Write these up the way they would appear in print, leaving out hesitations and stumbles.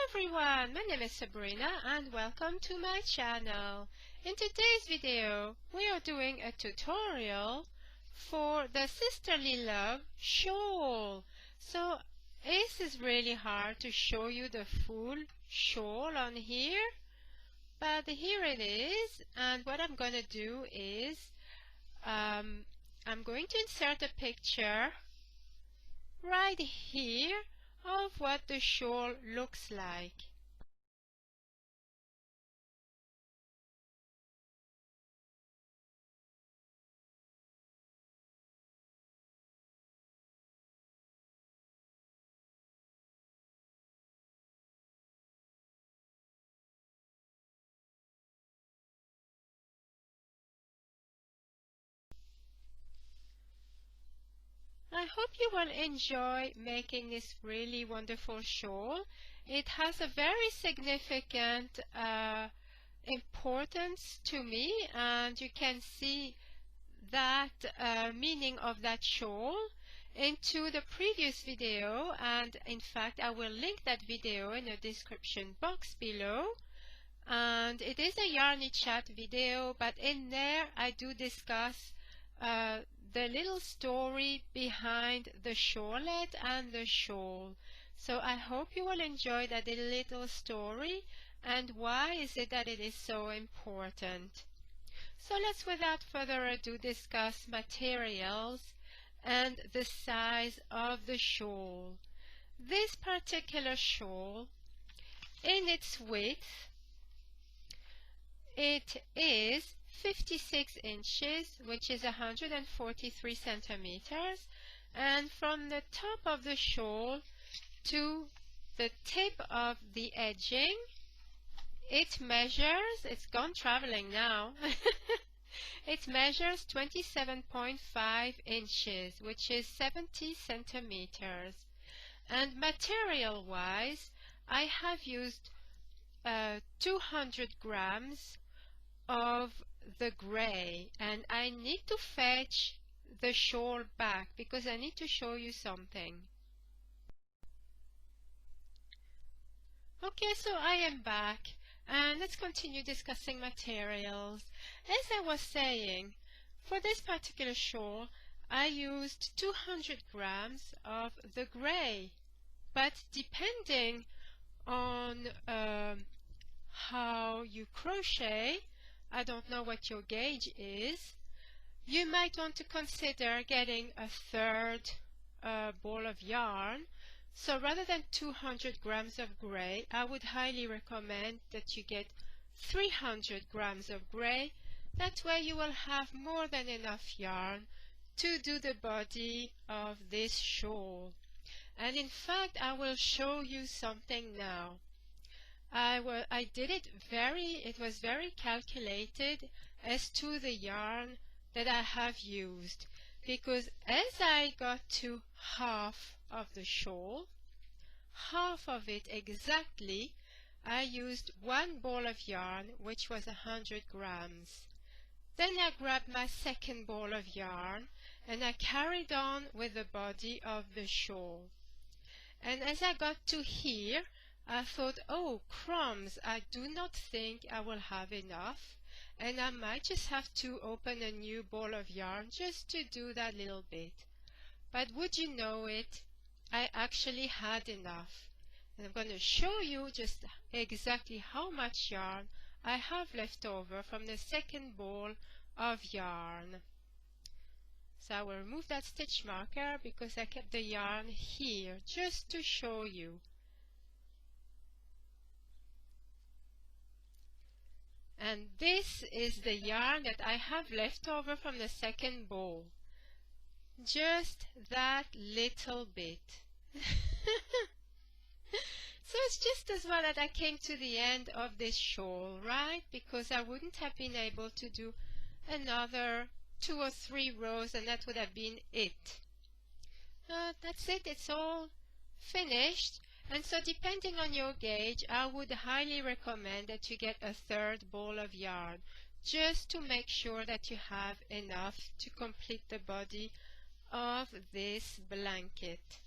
everyone, my name is Sabrina and welcome to my channel. In today's video, we are doing a tutorial for the Sisterly Love Shawl. So this is really hard to show you the full shawl on here, but here it is. And what I'm going to do is I'm going to insert a picture right here of what the shawl looks like. I hope you will enjoy making this really wonderful shawl. It has a very significant importance to me, and you can see that meaning of that shawl into the previous video, and in fact I will link that video in the description box below. And it is a Yarny Chat video, but in there I do discuss the little story behind the shawlette and the shawl. So I hope you will enjoy that little story and why is it that it is so important. So let's without further ado discuss materials and the size of the shawl. This particular shawl, in its width, it is 56 inches, which is 143 centimeters, and from the top of the shawl to the tip of the edging, it measures, it's gone traveling now, it measures 27.5 inches, which is 70 centimeters. And material-wise, I have used 200 grams of the gray, and I need to fetch the shawl back because I need to show you something. Okay, so I am back and let's continue discussing materials. As I was saying, for this particular shawl I used 200 grams of the gray, but depending on how you crochet, I don't know what your gauge is, you might want to consider getting a third ball of yarn. So rather than 200 grams of gray, I would highly recommend that you get 300 grams of gray. That way you will have more than enough yarn to do the body of this shawl. And in fact, I will show you something now. I did it it was very calculated as to the yarn that I have used, because as I got to half of the shawl, half of it exactly, I used one ball of yarn, which was 100 grams. Then I grabbed my second ball of yarn and I carried on with the body of the shawl. And as I got to here, I thought, oh crumbs, I do not think I will have enough, and I might just have to open a new ball of yarn just to do that little bit. But would you know it, I actually had enough. And I'm going to show you just exactly how much yarn I have left over from the second ball of yarn. So I will remove that stitch marker because I kept the yarn here just to show you. And this is the yarn that I have left over from the second bowl. Just that little bit. So it's just as well that I came to the end of this shawl, right? Because I wouldn't have been able to do another 2 or 3 rows and that would have been it. That's it, it's all finished. And so depending on your gauge, I would highly recommend that you get a third ball of yarn, just to make sure that you have enough to complete the body of this blanket.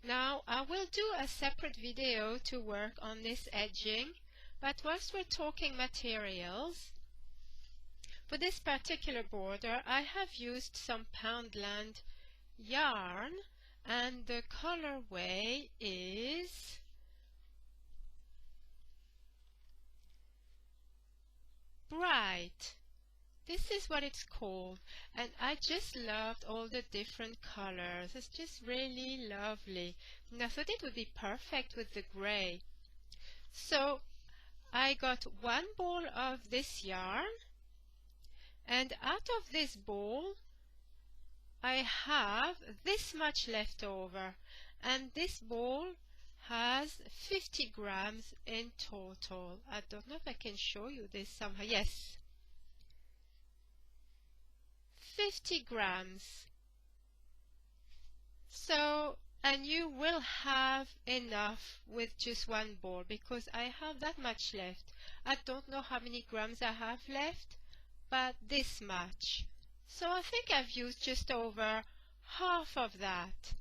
Now Now I will do a separate video to work on this edging, but whilst we're talking materials, for this particular border I have used some Poundland yarn, and the colorway is Bright. This is what it's called, and I just loved all the different colors. It's just really lovely, and I thought it would be perfect with the gray. So I got one ball of this yarn, and out of this ball I have this much left over, and this ball has 50 grams in total. I don't know if I can show you this somehow. Yes, 50 grams. So, and you will have enough with just one ball, because I have that much left. I don't know how many grams I have left, but this much. So I think I've used just over half of that.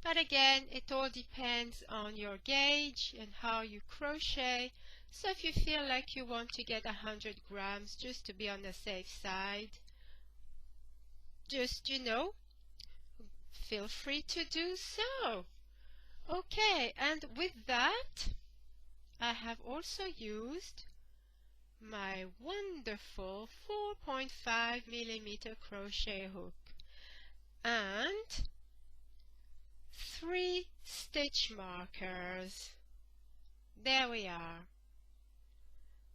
But again, it all depends on your gauge and how you crochet. So if you feel like you want to get 100 grams just to be on the safe side, just, feel free to do so. Okay, and with that, I have also used my wonderful 4.5 millimeter crochet hook and 3 stitch markers. There we are.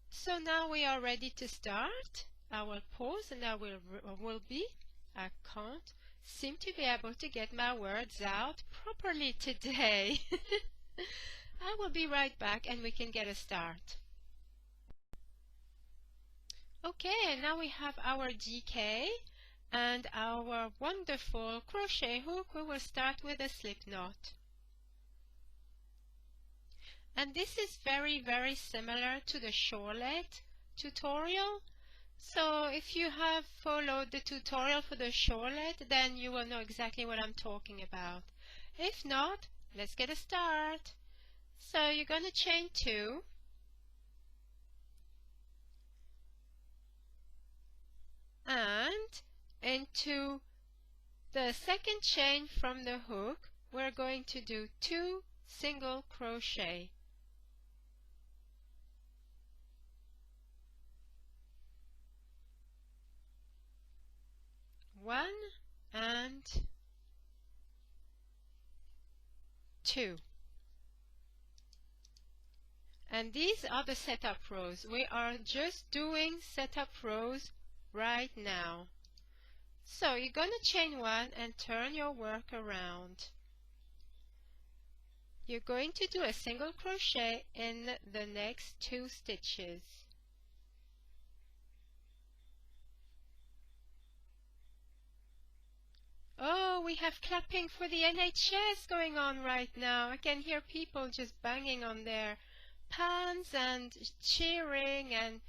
So now we are ready to start. I will pause and I can't seem to be able to get my words out properly today. I will be right back and we can get a start. Okay, and now we have our DK and our wonderful crochet hook. We will start with a slip knot. And this is very, very similar to the shawlette tutorial. So if you have followed the tutorial for the shawlette, then you will know exactly what I'm talking about. If not, let's get a start. So you're going to chain 2. And into the second chain from the hook, we're going to do 2 single crochet. 1 and 2. And these are the setup rows. We are just doing setup rows right now. So you're going to chain 1 and turn your work around. You're going to do a single crochet in the next 2 stitches. Oh, we have clapping for the NHS going on right now. I can hear people just banging on their pans and cheering and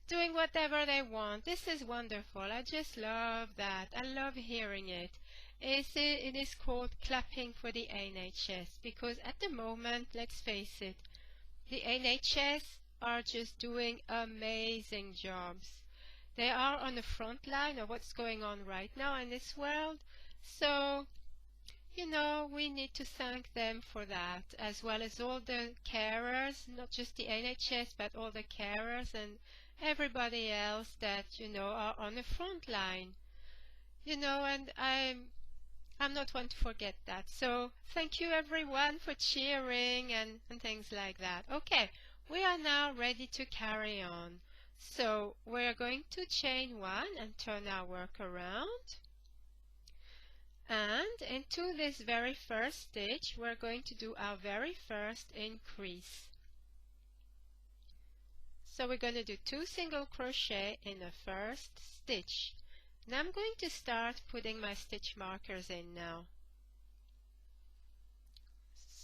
doing whatever they want. This is wonderful. I just love that. I love hearing it. It is called clapping for the NHS, because at the moment, let's face it, the NHS are just doing amazing jobs. They are on the front line of what's going on right now in this world. So, we need to thank them for that, as well as all the carers, not just the NHS, but all the carers and everybody else that, are on the front line. And I'm not one to forget that. So thank you everyone for cheering and things like that. Okay, we are now ready to carry on. So we're going to chain 1 and turn our work around. And into this very first stitch, we're going to do our very first increase. So we're going to do 2 single crochet in the first stitch. Now I'm going to start putting my stitch markers in now.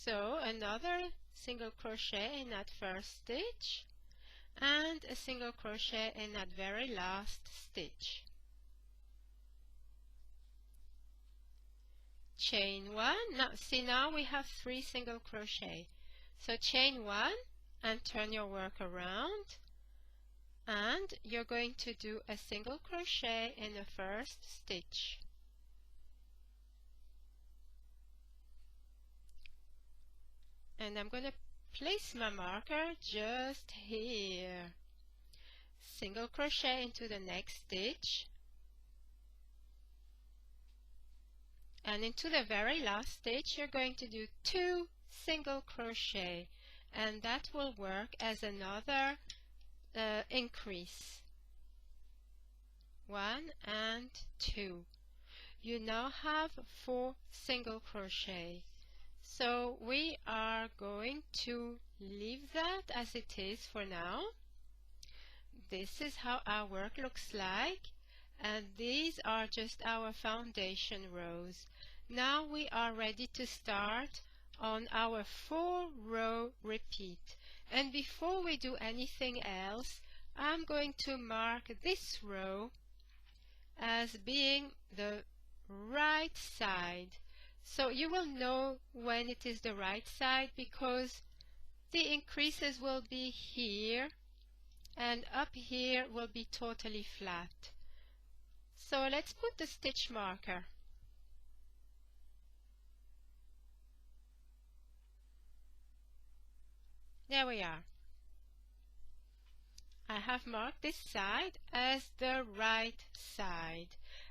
So another single crochet in that first stitch and a single crochet in that very last stitch. chain 1. Now see, now we have 3 single crochet. So chain 1 and turn your work around, and you're going to do a single crochet in the first stitch. And I'm going to place my marker just here. Single crochet into the next stitch, and into the very last stitch you're going to do 2 single crochet, and that will work as another increase. 1 and 2. You now have 4 single crochet. So we are going to leave that as it is for now. This is how our work looks like, and these are just our foundation rows. Now we are ready to start on our 4-row repeat. And before we do anything else, I'm going to mark this row as being the right side. So you will know when it is the right side because the increases will be here and up here will be totally flat. So let's put the stitch marker. There we are. I have marked this side as the right side,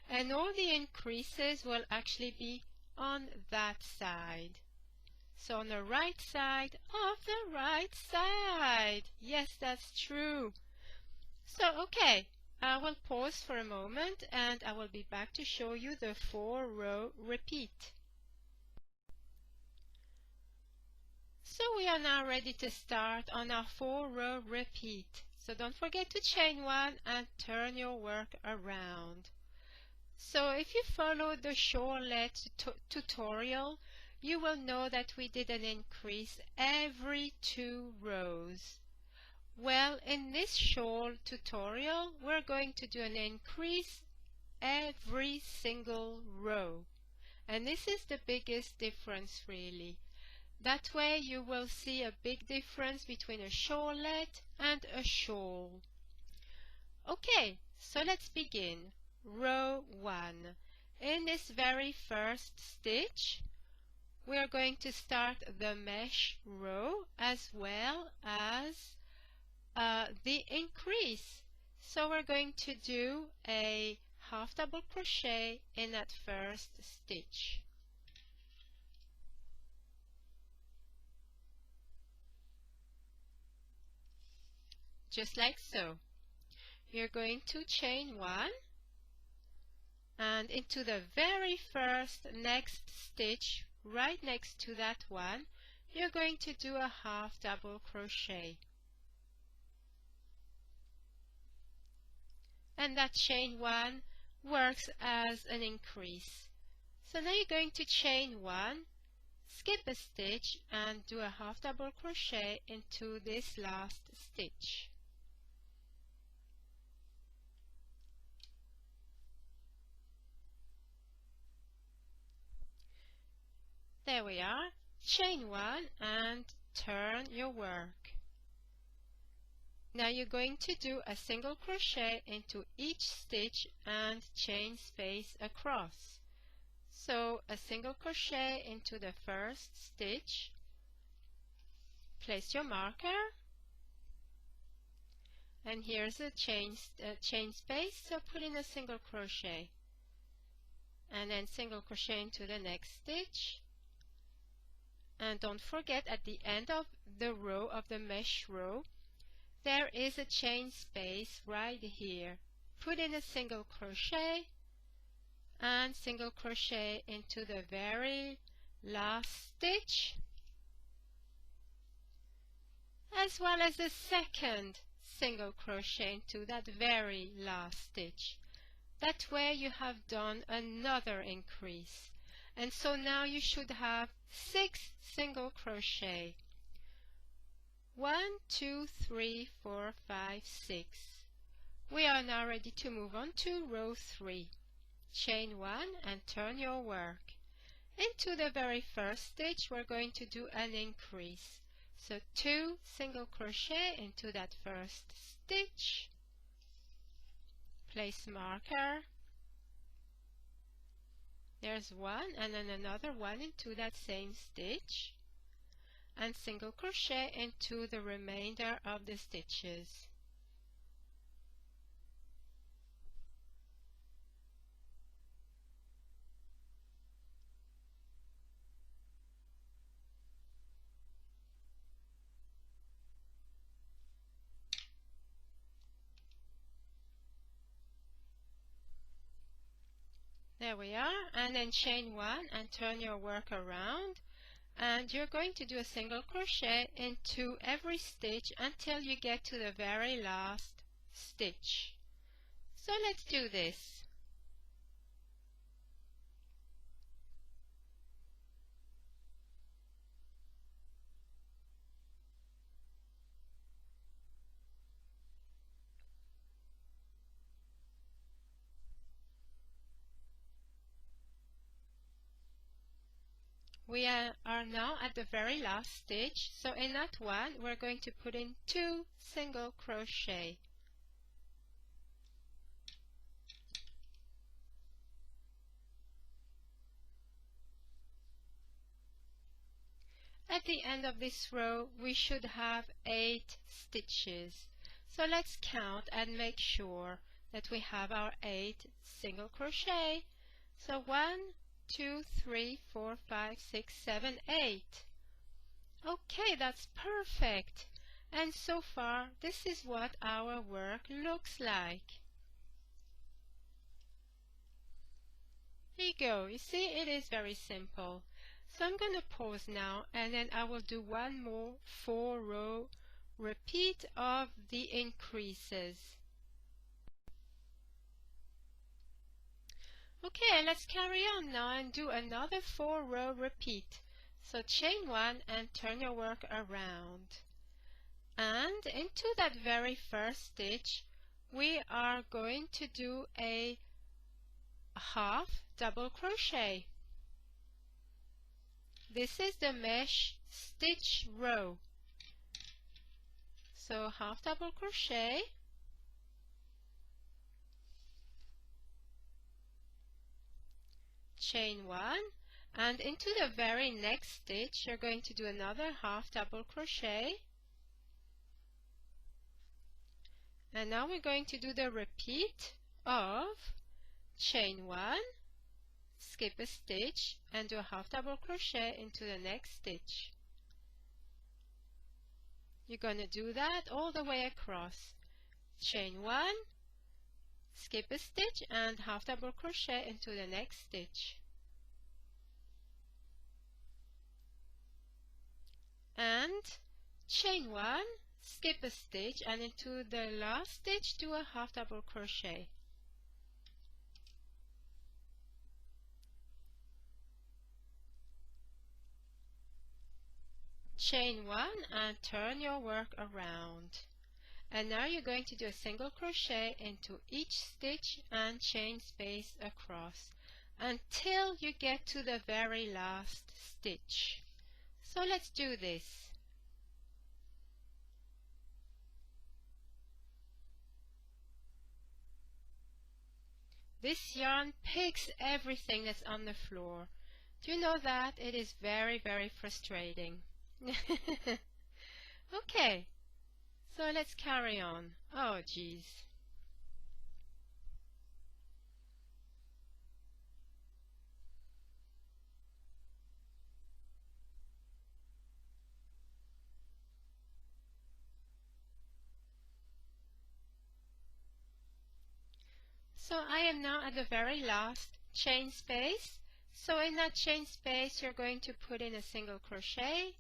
and all the increases will actually be on that side. So on the right side of the right side. Yes, that's true. So okay, I will pause for a moment and I will be back to show you the 4-row repeat. So we are now ready to start on our 4-row repeat. So don't forget to chain 1 and turn your work around. So if you followed the shawlette tutorial, you will know that we did an increase every 2 rows. Well, in this shawl tutorial, we're going to do an increase every single row. And this is the biggest difference really. That way you will see a big difference between a shawlette and a shawl. Okay, so let's begin. Row 1. In this very first stitch, we are going to start the mesh row as well as the increase. So we're going to do a half double crochet in that first stitch. Just like so. You're going to chain 1 and into the very first next stitch right next to that one you're going to do a half double crochet, and that chain 1 works as an increase. So now you're going to chain 1, skip a stitch and do a half double crochet into this last stitch. There we are. Chain 1 and turn your work. Now you're going to do a single crochet into each stitch and chain space across. So a single crochet into the first stitch, place your marker, and here's a chain space, so put in a single crochet, and then single crochet into the next stitch. And don't forget, at the end of the row of the mesh row, there is a chain space right here. Put in a single crochet and single crochet into the very last stitch, as well as the second single crochet into that very last stitch. That way you have done another increase. And so now you should have 6 single crochet. 1, 2, 3, 4, 5, 6. We are now ready to move on to row 3. Chain 1 and turn your work. Into the very first stitch we're going to do an increase. So 2 single crochet into that first stitch, place marker, there's one, and then another one into that same stitch, and single crochet into the remainder of the stitches. There we are, and then chain 1 and turn your work around, and you're going to do a single crochet into every stitch until you get to the very last stitch. So let's do this. We are now at the very last stitch, so in that one we're going to put in 2 single crochet. At the end of this row we should have 8 stitches. So let's count and make sure that we have our 8 single crochet. So 1, 2, 3, 4, 5, 6, 7, 8. Okay, that's perfect. And so far, this is what our work looks like. Here you go. You see, it is very simple. So I'm going to pause now, and then I will do one more 4-row repeat of the increases. Okay, let's carry on now and do another 4-row repeat. So chain 1 and turn your work around. And into that very first stitch, we are going to do a half double crochet. This is the mesh stitch row. So half double crochet, chain 1, and into the very next stitch you're going to do another half double crochet, and now we're going to do the repeat of chain 1, skip a stitch, and do a half double crochet into the next stitch. You're going to do that all the way across. Chain 1, skip a stitch, and half double crochet into the next stitch. And chain 1, skip a stitch, and into the last stitch do a half double crochet. Chain 1 and turn your work around. And now you're going to do a single crochet into each stitch and chain space across until you get to the very last stitch. So let's do this. This yarn picks everything that's on the floor. Do you know that? It is very, very frustrating. Okay, so let's carry on. Oh geez. So I am now at the very last chain space. So in that chain space you're going to put in a single crochet.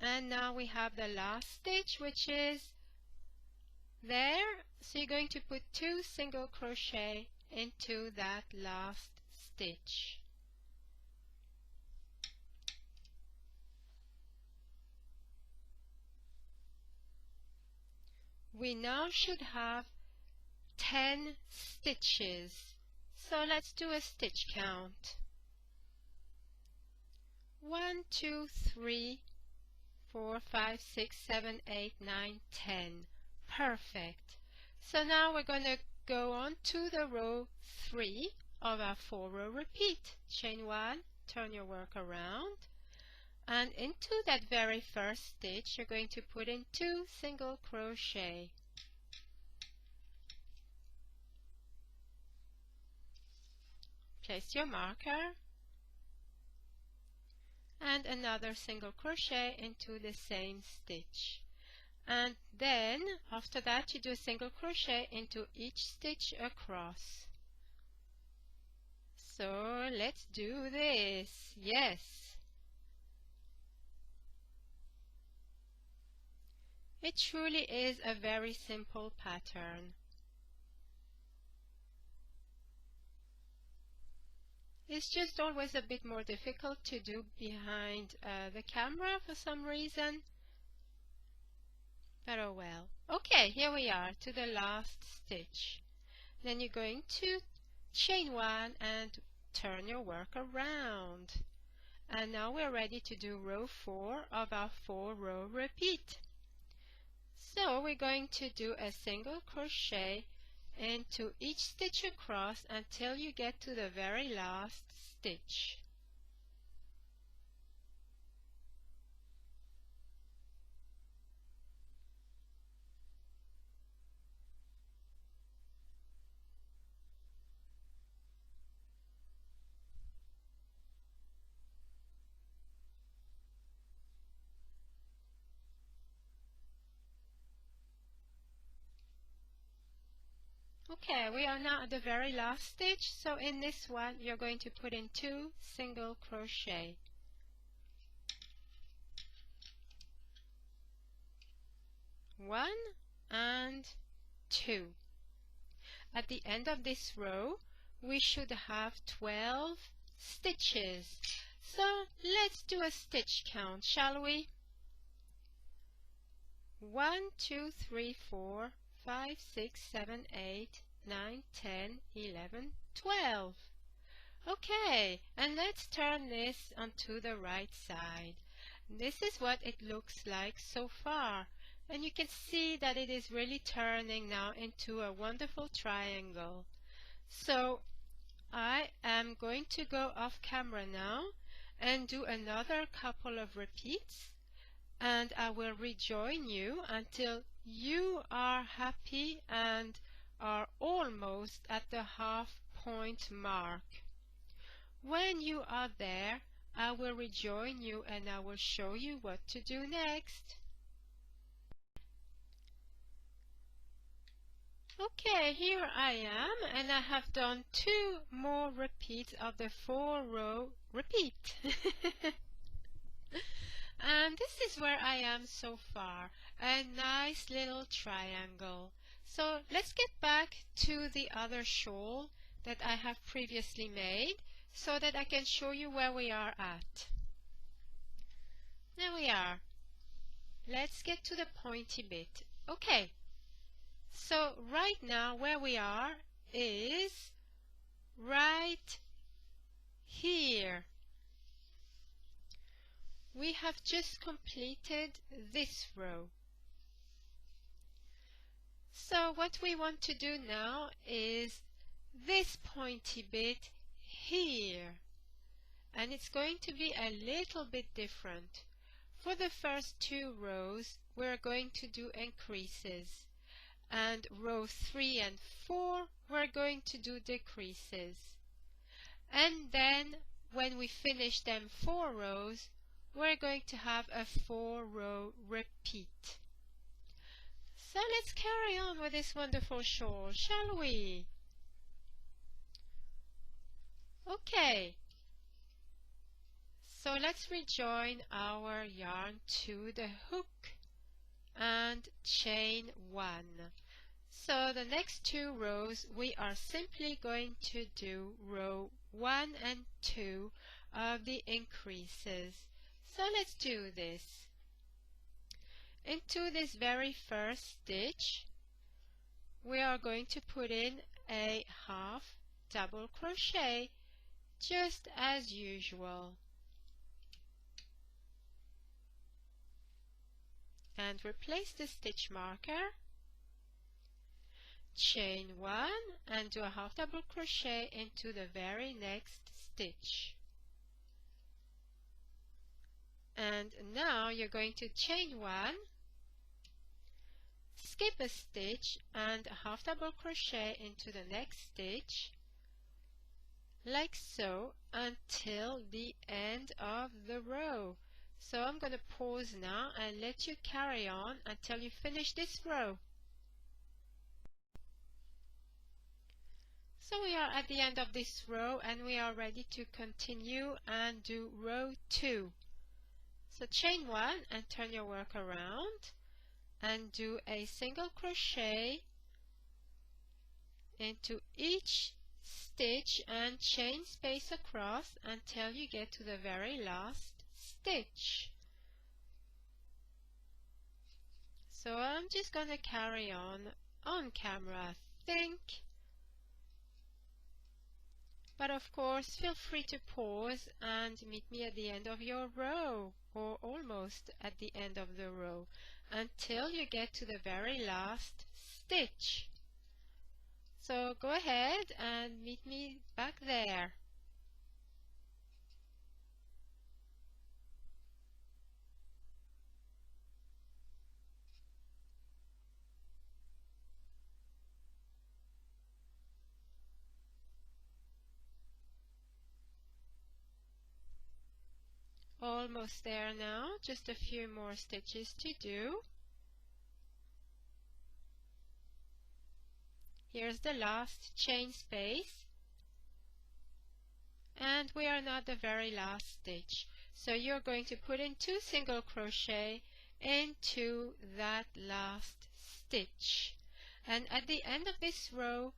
And now we have the last stitch, which is there. So you're going to put 2 single crochet into that last stitch. We now should have 10 stitches. So let's do a stitch count. 1, 2, 3, 4, 5, 6, 7, 8, 9, 10. Perfect. So now we're going to go on to the row 3 of our 4-row repeat. Chain 1, turn your work around, and into that very first stitch you're going to put in 2 single crochet. Place your marker and another single crochet into the same stitch, and then after that you do a single crochet into each stitch across. So let's do this. Yes, it truly is a very simple pattern. It's just always a bit more difficult to do behind the camera for some reason. But oh well. Okay, here we are to the last stitch. Then you're going to chain 1 and turn your work around. And now we're ready to do row 4 of our 4-row repeat. So we're going to do a single crochet into each stitch across until you get to the very last stitch. Okay, we are now at the very last stitch, so in this one you're going to put in 2 single crochet. 1 and 2. At the end of this row we should have 12 stitches. So let's do a stitch count, shall we? 1, 2, 3, 4, 5, 6, 7, 8, 9, 10, 11, 12. Okay, and let's turn this onto the right side. This is what it looks like so far, and you can see that it is really turning now into a wonderful triangle. So I am going to go off camera now and do another couple of repeats, and I will rejoin you until you are happy and are almost at the half point mark. When you are there, I will rejoin you and I will show you what to do next. Okay, here I am, and I have done 2 more repeats of the 4-row repeat. And this is where I am so far, a nice little triangle. So let's get back to the other shawl that I have previously made so that I can show you where we are at. There we are. Let's get to the pointy bit. Okay, so right now where we are is right here. We have just completed this row. So what we want to do now is this pointy bit here, and it's going to be a little bit different. For the first 2 rows we're going to do increases, and row 3 and 4 we're going to do decreases, and then when we finish them 4 rows we're going to have a 4-row repeat. So let's carry on with this wonderful shawl, shall we? Okay, so let's rejoin our yarn to the hook and chain 1. So the next 2 rows we are simply going to do row 1 and 2 of the increases. So let's do this. Into this very first stitch we are going to put in a half double crochet just as usual. and replace the stitch marker, chain 1 and do a half double crochet into the very next stitch. And now you're going to chain 1, skip a stitch and a half double crochet into the next stitch, like so, until the end of the row. So I'm going to pause now and let you carry on until you finish this row. So we are at the end of this row and we are ready to continue and do row 2. So chain 1 and turn your work around and do a single crochet into each stitch and chain space across until you get to the very last stitch. So I'm just going to carry on camera, I think. But of course, feel free to pause and meet me at the end of your row, or almost at the end of the row, until you get to the very last stitch. So go ahead and meet me back there. Almost there now, just a few more stitches to do. Here's the last chain space, and we are now at the very last stitch. So you're going to put in 2 single crochet into that last stitch, and at the end of this row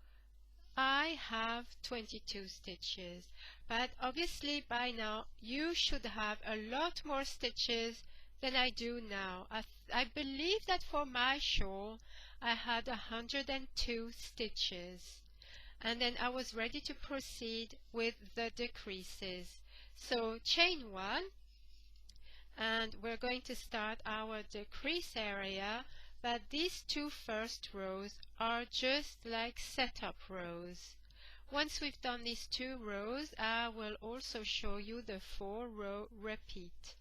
I have 22 stitches, but obviously by now you should have a lot more stitches than I do now. I believe that for my shawl I had 102 stitches, and then I was ready to proceed with the decreases. So chain 1, and we're going to start our decrease area, but these 2 first rows are just like setup rows. Once we've done these 2 rows, I will also show you the 4-row repeat.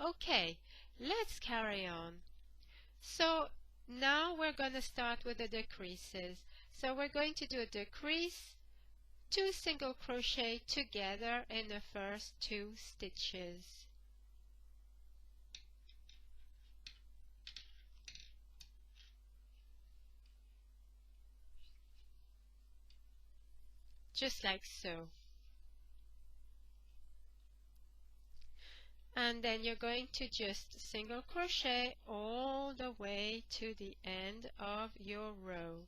Okay, let's carry on. So now we're going to start with the decreases. So we're going to do a decrease, 2 single crochet together in the first 2 stitches. Just like so. And then you're going to just single crochet all the way to the end of your row.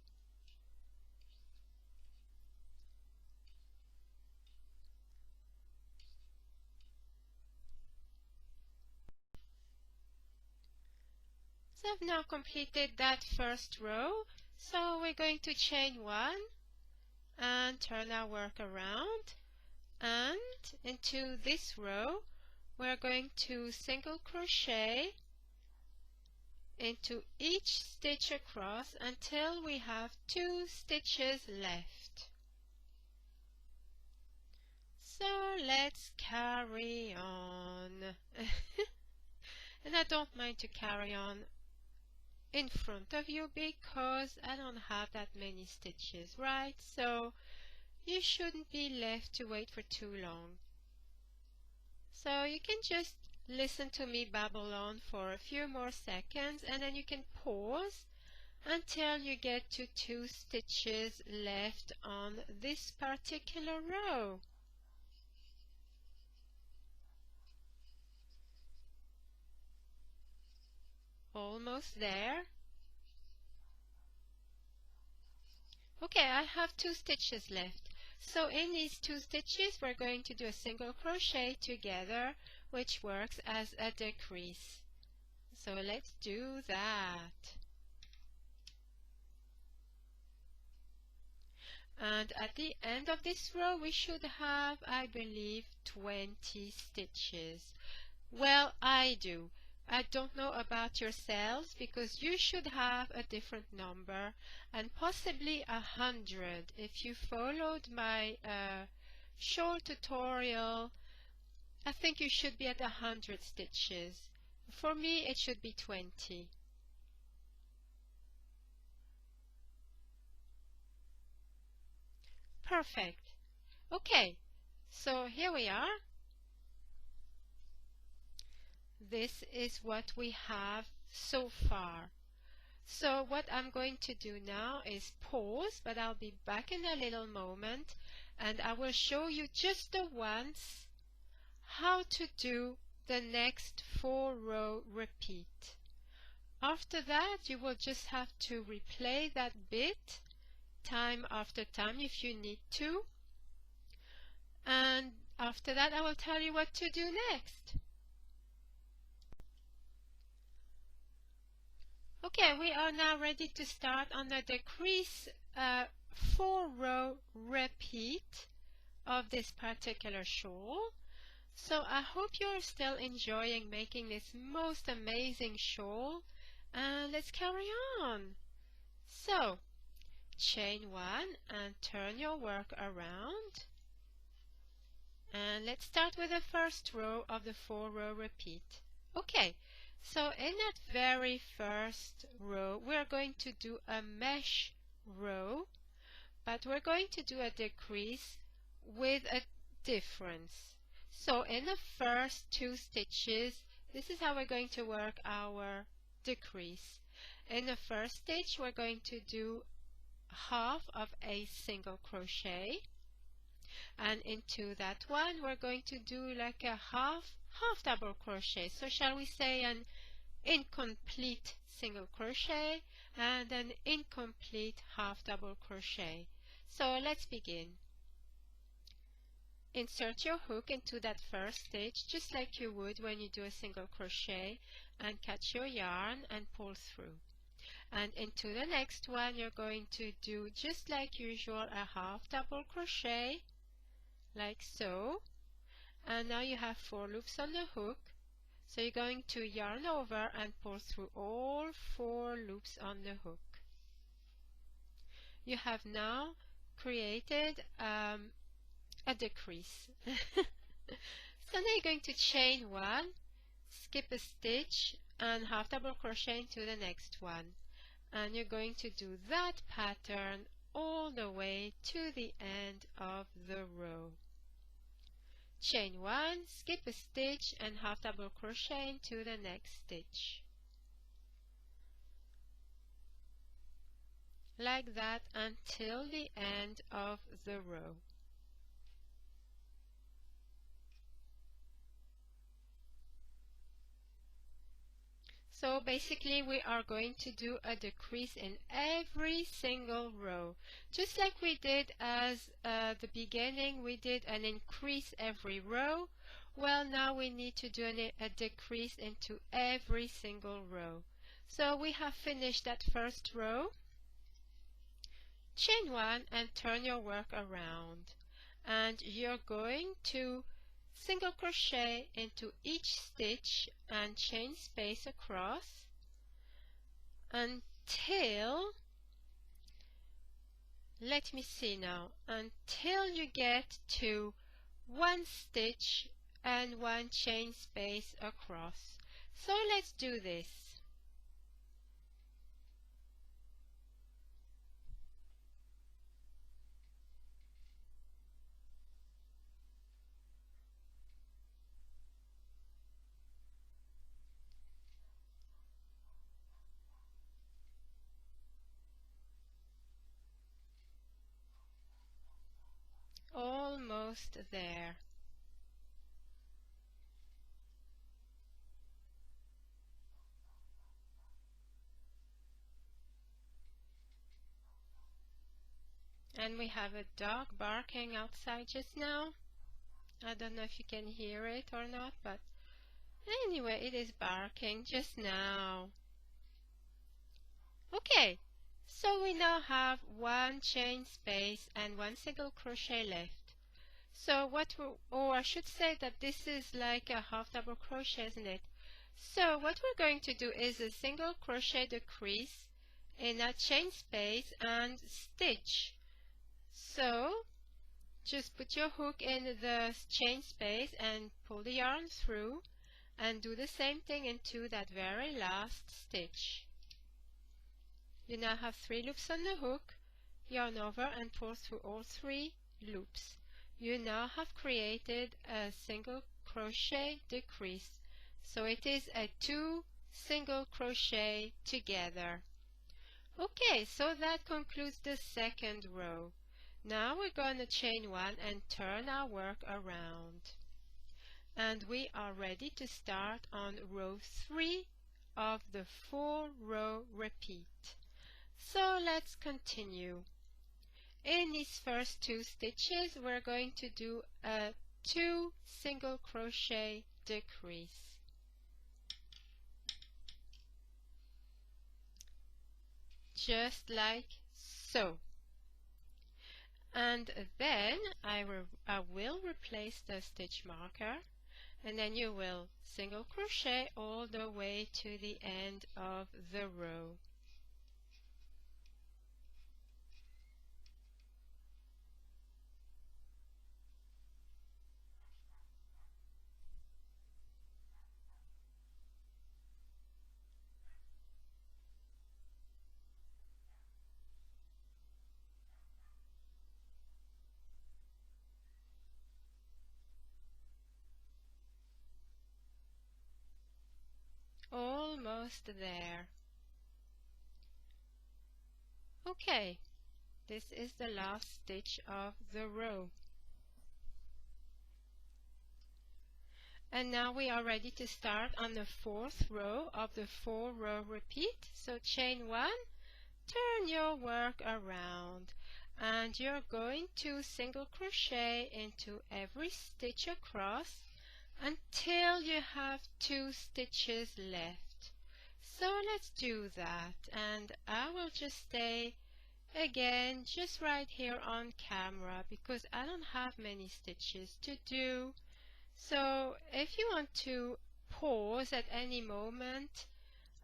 So I've now completed that first row, so we're going to chain 1 and turn our work around, and into this row we're going to single crochet into each stitch across until we have 2 stitches left. So let's carry on. And I don't mind to carry on in front of you because I don't have that many stitches, right? So you shouldn't be left to wait for too long. So you can just listen to me babble on for a few more seconds, and then you can pause until you get to 2 stitches left on this particular row. Almost there. Okay, I have 2 stitches left. So in these 2 stitches we're going to do a single crochet together, which works as a decrease. So let's do that. And at the end of this row we should have, I believe, 20 stitches. Well, I do. I don't know about yourselves because you should have a different number and possibly 100. If you followed my short tutorial, I think you should be at 100 stitches. For me, it should be 20. Perfect. Okay, so here we are. This is what we have so far. So what I'm going to do now is pause, but I'll be back in a little moment and I will show you just the once how to do the next 4-row repeat. After that, you will just have to replay that bit time after time if you need to. And after that, I will tell you what to do next. Okay, we are now ready to start on the decrease 4-row repeat of this particular shawl. So I hope you're still enjoying making this most amazing shawl, and let's carry on. So chain 1 and turn your work around, and let's start with the first row of the 4-row repeat. Okay, so in that very first row we're going to do a mesh row, but we're going to do a decrease with a difference. So in the first 2 stitches, this is how we're going to work our decrease. In the first stitch we're going to do half of a single crochet, and into that one we're going to do like a half double crochet. So shall we say an incomplete single crochet and an incomplete half double crochet. So let's begin. Insert your hook into that first stitch just like you would when you do a single crochet, and catch your yarn and pull through. And into the next one you're going to do just like usual a half double crochet like so, and now you have 4 loops on the hook. So you're going to yarn over and pull through all 4 loops on the hook. You have now created a decrease. So now you're going to chain 1, skip a stitch and half double crochet into the next one, and you're going to do that pattern all the way to the end of the row. Chain 1, skip a stitch and half double crochet into the next stitch. Like that until the end of the row. So basically we are going to do a decrease in every single row. Just like we did as the beginning, we did an increase every row. Well, now we need to do a decrease into every single row. So we have finished that first row. Chain 1 and turn your work around. And you're going to single crochet into each stitch and chain space across until, let me see now, until you get to 1 stitch and 1 chain space across. So let's do this. Almost there. And we have a dog barking outside just now. I don't know if you can hear it or not, but anyway, it is barking just now. Okay, so we now have 1 chain space and 1 single crochet left. So what or I should say that this is like a half double crochet, isn't it? So what we're going to do is a single crochet decrease in a chain space and stitch. So just put your hook in the chain space and pull the yarn through and do the same thing into that very last stitch. You now have 3 loops on the hook, yarn over and pull through all 3 loops. You now have created a single crochet decrease. So it is a 2 single crochet together. Okay, so that concludes the second row. Now we're going to chain 1 and turn our work around. And we are ready to start on row 3 of the 4-row repeat. So let's continue. In these first 2 stitches, we're going to do a 2 single crochet decrease. Just like so. And then I will replace the stitch marker, and then you will single crochet all the way to the end of the row. Almost there. Okay, this is the last stitch of the row. And now we are ready to start on the 4th row of the 4-row repeat. So chain 1, turn your work around, and you're going to single crochet into every stitch across until you have 2 stitches left. So let's do that, and I will just stay again just right here on camera because I don't have many stitches to do. So if you want to pause at any moment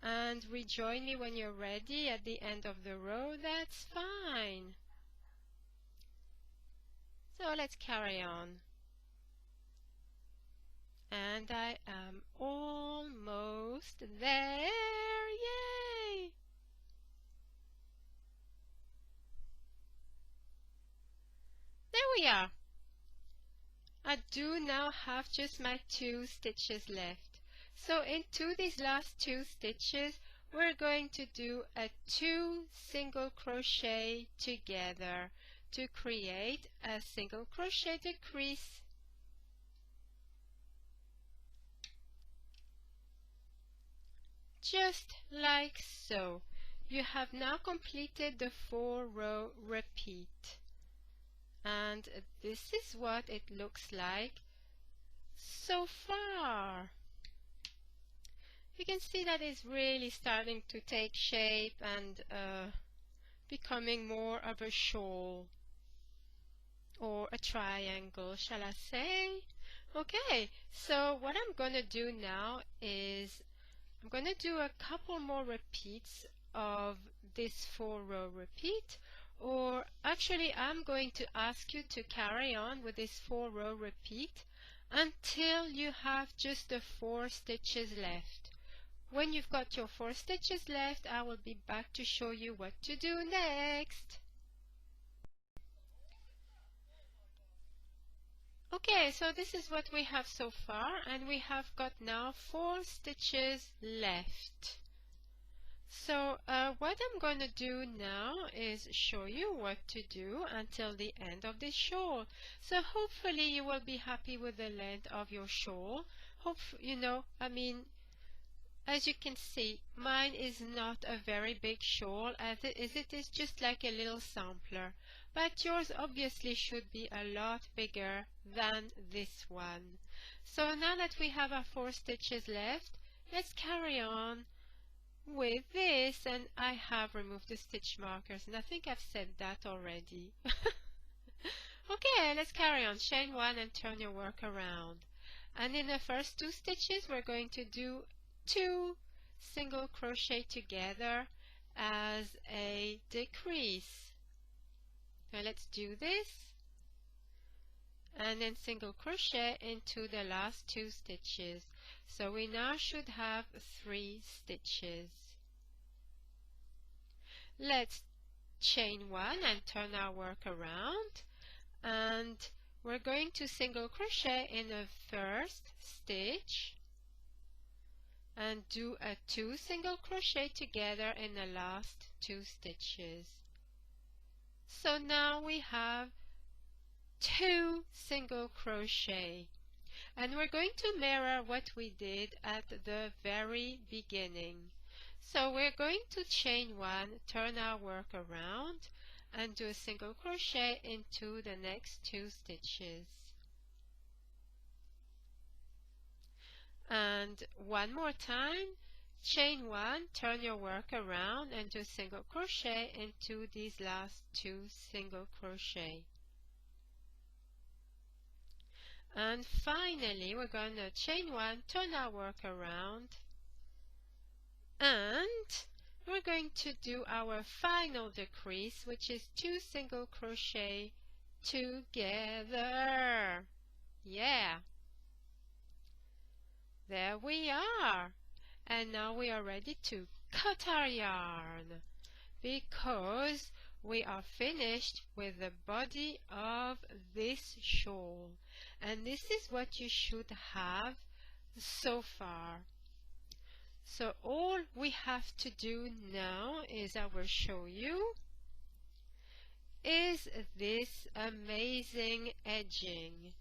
and rejoin me when you're ready at the end of the row, that's fine. So let's carry on. And I am almost there. Yay! There we are. I do now have just my 2 stitches left. So into these last 2 stitches, we're going to do a 2 single crochet together to create a single crochet decrease. Just like so. You have now completed the 4-row repeat. And this is what it looks like so far. You can see that it's really starting to take shape and becoming more of a shawl or a triangle, shall I say? Okay, so what I'm going to do now is I'm going to do a couple more repeats of this 4-row repeat, or actually I'm going to ask you to carry on with this 4-row repeat until you have just the 4 stitches left. When you've got your 4 stitches left, I will be back to show you what to do next. Okay, so this is what we have so far, and we have got now 4 stitches left. So what I'm going to do now is show you what to do until the end of this shawl. So hopefully you will be happy with the length of your shawl. As you can see, mine is not a very big shawl, as it is just like a little sampler. But yours obviously should be a lot bigger than this one. So now that we have our 4 stitches left, let's carry on with this. And I have removed the stitch markers, and I think I've said that already. Okay, let's carry on. Chain 1 and turn your work around. And in the first 2 stitches, we're going to do 2 single crochet together as a decrease. Now let's do this, and then single crochet into the last 2 stitches. So we now should have 3 stitches. Let's chain 1 and turn our work around, and we're going to single crochet in the first stitch and do a 2 single crochet together in the last 2 stitches. So now we have 2 single crochet, and we're going to mirror what we did at the very beginning. So we're going to chain 1, turn our work around, and do a single crochet into the next 2 stitches. And one more time, chain 1, turn your work around, and do single crochet into these last 2 single crochet. And finally, we're going to chain 1, turn our work around, and we're going to do our final decrease, which is 2 single crochet together. Yeah, there we are. And now we are ready to cut our yarn, because we are finished with the body of this shawl, and this is what you should have so far. So all we have to do now is, I will show you, is this amazing edging,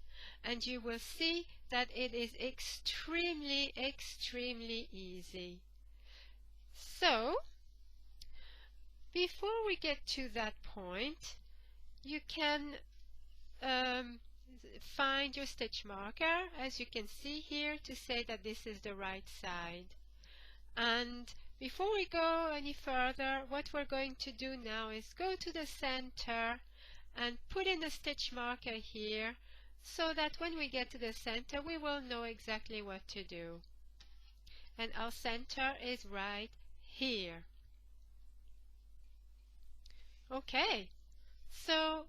and you will see that it is extremely easy. So before we get to that point, you can find your stitch marker, as you can see here, to say that this is the right side. And before we go any further, what we're going to do now is go to the center and put in a stitch marker here, so that when we get to the center we will know exactly what to do. And our center is right here. Okay, so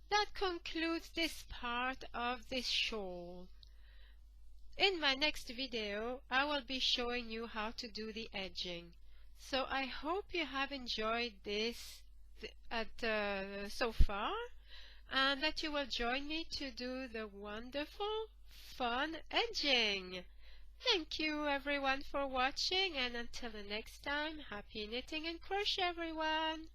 that concludes this part of this shawl. In my next video, I will be showing you how to do the edging. So I hope you have enjoyed this so far, and that you will join me to do the wonderful, fun edging. Thank you everyone for watching, and until the next time, happy knitting and crochet everyone!